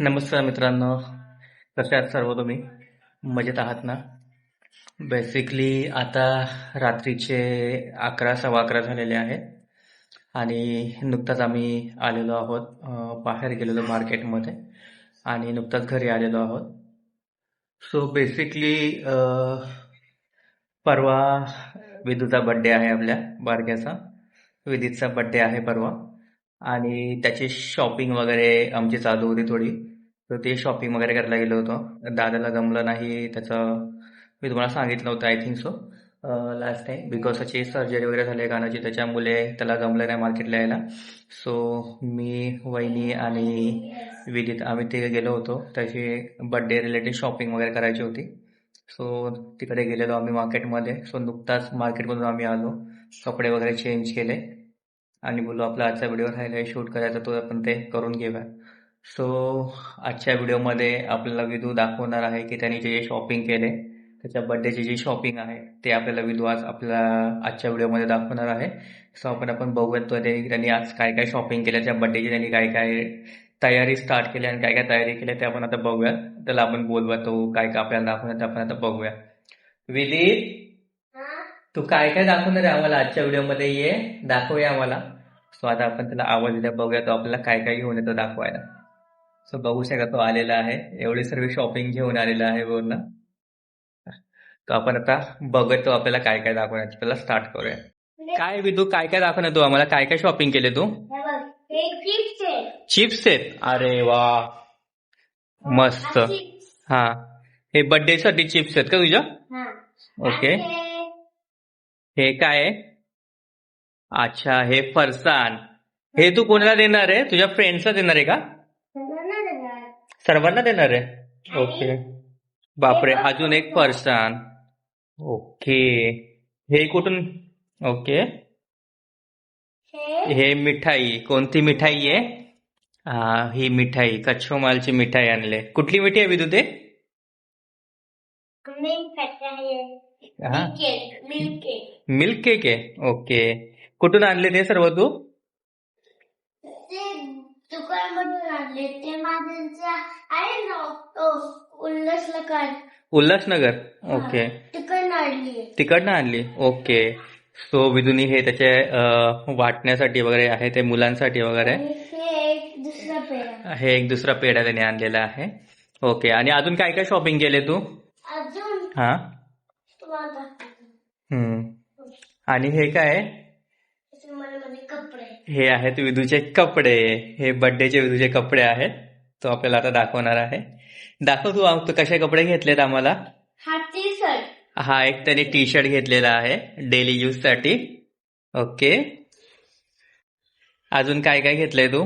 नमस्कार मित्रांनो, कसे आहात सर्व तुम्ही? मजेत आहात ना? बेसिकली आता रात्रीचे 11 सव्वा 11 झालेले आहेत आणि नुकताच आम्ही आलेलो आहोत. बाहेर गेलेलो मार्केटमध्ये आणि नुकताच घरी आलेलो आहोत. सो बेसिकली परवा विदूचा बर्थडे आहे, आपल्या बारक्याचा विदितचा बर्थडे आहे परवा आणि त्याची शॉपिंग वगैरे आमची चालू होती थोडी. तर ते शॉपिंग वगैरे करायला गेलो होतो. दादाला जमलं नाही त्याचं, मी तुम्हाला सांगितलं होतं I think so last time, because त्याची सर्जरी वगैरे झाली आहे कानाची, त्याच्यामुळे त्याला जमलं नाही मार्केटला यायला. सो मी, वहिनी आणि विदित आम्ही तिघे गेलो होतो. त्याची बर्थडे रिलेटेड शॉपिंग वगैरे करायची होती. सो तिकडे गेलेलो आम्ही मार्केटमध्ये. सो नुकताच मार्केटमधून आम्ही आलो, कपडे वगैरे चेंज केले आणि बोललो आपला आजचा व्हिडिओ राहिला शूट करायचा, तो आपण ते करून घेऊया. सो आजच्या व्हिडिओमध्ये आपल्याला विदू दाखवणार आहे की त्यांनी जे शॉपिंग केले, त्याच्या बर्थडेची जी शॉपिंग आहे ते आपल्याला विदू आज आजच्या व्हिडिओमध्ये दाखवणार आहे. सो आपण बघूयात तो त्यांनी आज काय काय शॉपिंग केल्या, त्या बर्थडेची त्यांनी काय काय तयारी स्टार्ट केली आणि काय काय तयारी केली ते आपण आता बघूयात. त्याला आपण बोलूया, तो काय काय आपल्याला दाखवणार ते आपण आता बघूया. विदित, तू काय काय दाखवणार आहे आम्हाला आजच्या व्हिडिओमध्ये, ये दाखवूया आम्हाला. सो आता आपण त्याला आवाज दिला, बघूया तो आपल्याला काय काय घेऊन येतो दाखवायला. सो बघू शकता तो आलेला आहे, एवढी सर्व शॉपिंग घेऊन आलेला आहे बोल. तो आपण आता बघतो आपल्याला काय काय दाखवण्याची. पहिला स्टार्ट करूया. काय विदू, काय काय दाखवणार तू आम्हाला, काय काय शॉपिंग केले तू? चिप्स आहेत, अरे वा मस्त. हा, हे बर्थडे साठी चिप्स आहेत का तुझ्या? ओके. हे काय आहे? अच्छा, हे फरसाण. हे तू कोणाला देणार आहे? तुझ्या फ्रेंड्सला देणार आहे का? सर्वांना देणार आहे. ओके. बापरे, अजून एक फरसाण. ओके. हे कुठून? ओके. हे मिठाई, कोणती मिठाई आहे? ही मिठाई कच्चो मालची मिठाई आणले. कुठली मिठाई आहे विदू ते? मिल्क केक आहे. ओके. कुठून आणले ते सर्व तू? उल्हासनगर. ओके. तिकडनं आणली. ओके. सो विदूनी हे त्याचे वाटण्यासाठी वगैरे आहे, ते मुलांसाठी वगैरे. हे एक दुसरा पेढा त्याने आणलेला आहे. ओके. आणि अजून काय काय शॉपिंग केले तू? हा. आणि हे काय आहे? हे आहेत विदूचे कपडे. हे बर्थडेचे विदूचे कपडे आहेत, तो आपल्याला आता दाखवणार आहे. दाखव तू कसे कपडे घेतलेत आम्हाला. हा एक त्याने टी शर्ट घेतलेला आहे डेली यूज साठी. ओके. अजून काय काय घेतलंय तू?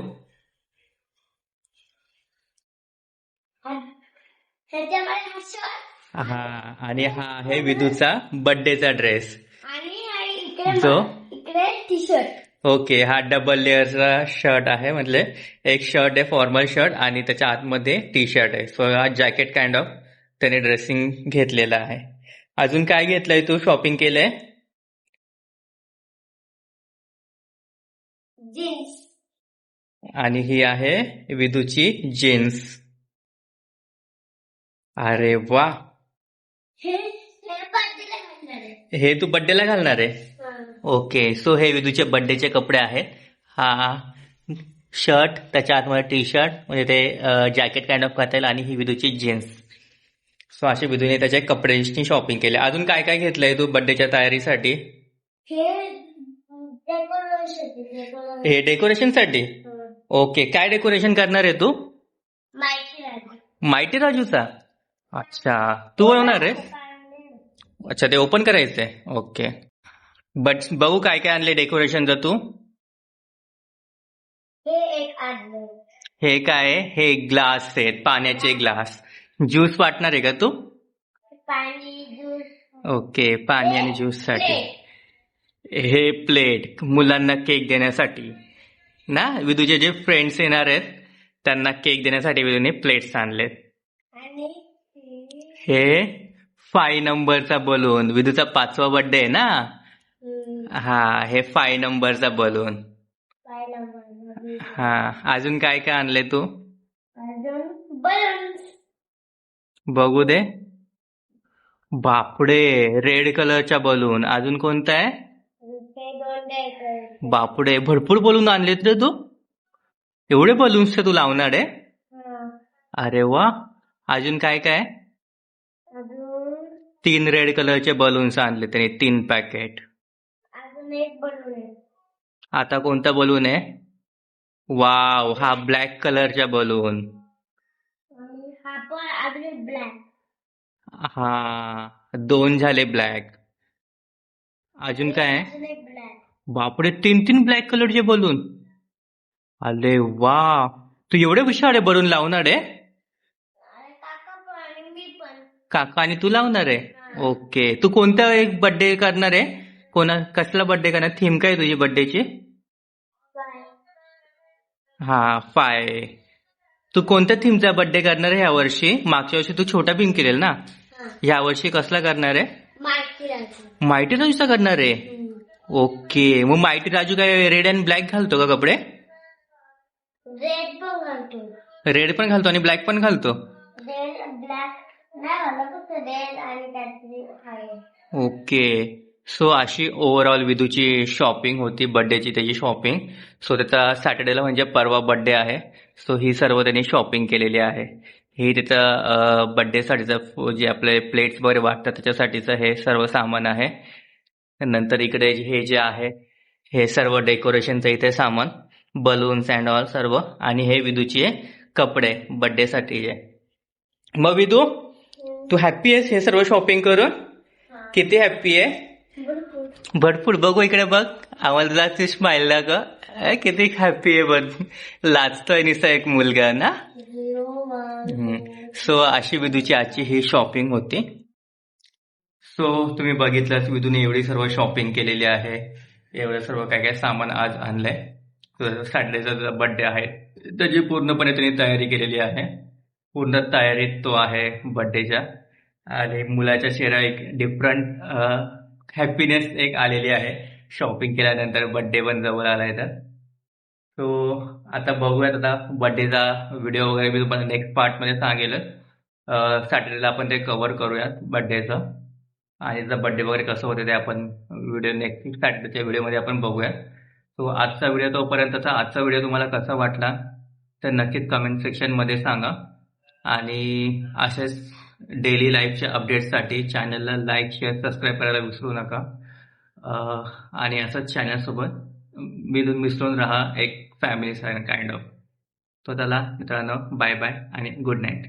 हा, आणि हा आहे विदूचा बर्थडेचा ड्रेस, जो टी शर्ट. ओके. हा डबल लेअरचा शर्ट आहे, म्हणजे एक शर्ट आहे फॉर्मल शर्ट आणि त्याच्या आतमध्ये टी शर्ट आहे. सो हा जॅकेट काइंड ऑफ त्याने ड्रेसिंग घेतलेला आहे. अजून काय घेतलंय तू, शॉपिंग केलंय? जीन्स. आणि ही आहे विदूची जीन्स. अरे वा. हे तू बर्थडेला घालणार आहे? ओके. सो हे विदूचे बर्थडेचे कपडे आहेत. हा शर्ट, त्याच्या आतमध्ये टी शर्ट, म्हणजे ते जॅकेट काइंड ऑफ करता येईल, आणि ही विदूची जीन्स. सो असे विदूने त्याच्या कपड्यांची शॉपिंग केली. अजून काय काय घेतलंय तू बर्थडेच्या तयारीसाठी? हे डेकोरेशन साठी. ओके. काय डेकोरेशन करणार आहे तू? माइटी राजूचा. अच्छा, तू बनवणार आहे? अच्छा, ते ओपन करायचंय. ओके. बट बघू काय काय आणले डेकोरेशनचं तू. हे काय आहे? हे ग्लास आहेत, पाण्याचे ग्लास. ज्यूस वाटणार आहे का तू? ओके, पाणी आणि ज्यूस साठी. हे प्लेट मुलांना केक देण्यासाठी ना, विदूचे जे फ्रेंड्स येणार आहेत त्यांना केक देण्यासाठी विदूने प्लेट्स आणलेत. हे 5 नंबरचा बलून, विदूचा 5वा बर्थडे आहे ना. हा, हे 5 नंबरचा बलून. हा, अजून काय काय आणले तू? बलून्स. बघू दे. बापडे, रेड कलरचा बलून. अजून कोणता आहे? ते 2 डेकोरेशन. बापडे, भरपूर बलून आणलेत रे तू. एवढे बलून्स तू लावणार आहे? अरे वा. अजून काय काय? अजून 3 रेड कलरचे बलून्स आणले त्याने, 3 पॅकेट. अजून एक बलून आहे. आता कोणता बलून आहे? वाव, हा ब्लॅक कलरचा बलून. आणि हा पण अजून एक ब्लॅक. हा, 2 झाले ब्लॅक. अजून काय आहे? अजून एक ब्लॅक. बापरे, 3 ब्लॅक कलरचे बलून. अरे वा. तू एवढे हुशार आहे बलून लावणार आहे? अरे काका पण आणि मी पण. काका आणि तू लावणार आहे? ओके. तू कोणता एक बर्थडे करणार आहे? कसला बर्थडे करणार? थीम काय तुझी बर्थडेची? बाय. हा, 5. तू कोणत्या थीमचा बर्थडे करणार आहे ह्या वर्षी? मागच्या वर्षी तू छोटा भीम केलेल ना. ह्या वर्षी कसला करणार आहे? माहिती राजू. माइटी राजूचा करणार आहे? ओके. मग माइटी राजू काय रेड अँड ब्लॅक घालतो का कपडे? रेड पण घालतो. रेड पण घालतो आणि ब्लॅक पण घालतो? रेड ब्लॅक नाही घालत, फक्त रेड आणि काहीतरी आहे. ओके. सो अशी ओव्हरऑल विदूची शॉपिंग होती, बर्थडेची त्याची शॉपिंग. सो त्याचा सॅटर्डेला म्हणजे परवा बर्थडे आहे. सो ही सर्व त्यांनी शॉपिंग केलेली आहे. ही त्याचं बर्थडेसाठीचं जे आपले प्लेट्स वगैरे वाटतात त्याच्यासाठीचं हे सर्व सामान आहे. नंतर इकडे हे जे आहे हे सर्व डेकोरेशनचं इथे सामान, बलून्स अँड ऑल सर्व. आणि हे विदूचे कपडे बर्थडेसाठीचे. मग विदू, तू हॅप्पी आहेस हे सर्व शॉपिंग करून? किती हॅप्पी आहे? भरपूर. बघू इकडे बघ, आम्हाला तुला स्माइल ना ग. किती हॅप्पी आहे बघ. लाजतोय निसा एक मुलगा ना. सो अशी विदूची आजची ही शॉपिंग होती. सो तुम्ही बघितलं विदूने एवढी सर्व शॉपिंग केलेली आहे. एवढं सर्व काय काय सामान आज आणलंय. सॅटर्डेचा बर्थडे आहे त्याची पूर्णपणे त्यांनी तयारी केलेली आहे. पूर्ण तयारीत तो आहे बर्थडेच्या. आणि मुलाच्या चेहरा एक डिफरंट हॅपीनेस एक आलेली आहे शॉपिंग केल्यानंतर. बर्थडे पण जवळ आलाय तर. सो आता बघूयात, आता बर्थडेचा व्हिडिओ वगैरे मी तुम्हाला नेक्स्ट पार्टमध्ये सांगेल. सॅटर्डेला आपण ते कव्हर करूयात बर्थडेचं. आणि जर बर्थडे वगैरे कसं होतं ते आपण व्हिडिओ नेक्स्ट सॅटर्डेच्या व्हिडिओमध्ये आपण बघूयात. सो आजचा व्हिडिओ तोपर्यंतचा. आजचा व्हिडिओ तुम्हाला कसा वाटला तर नक्कीच कमेंट सेक्शनमध्ये सांगा. आणि असेच डेली लाईफच्या अपडेट्ससाठी चॅनलला लाईक, शेअर, सबस्क्राईब करायला विसरू नका. आणि असंच चॅनलसोबत मिसळून राहा, एक फॅमिली काइंड ऑफ. तो त्याला मित्रांनो, बाय बाय आणि गुड नाईट.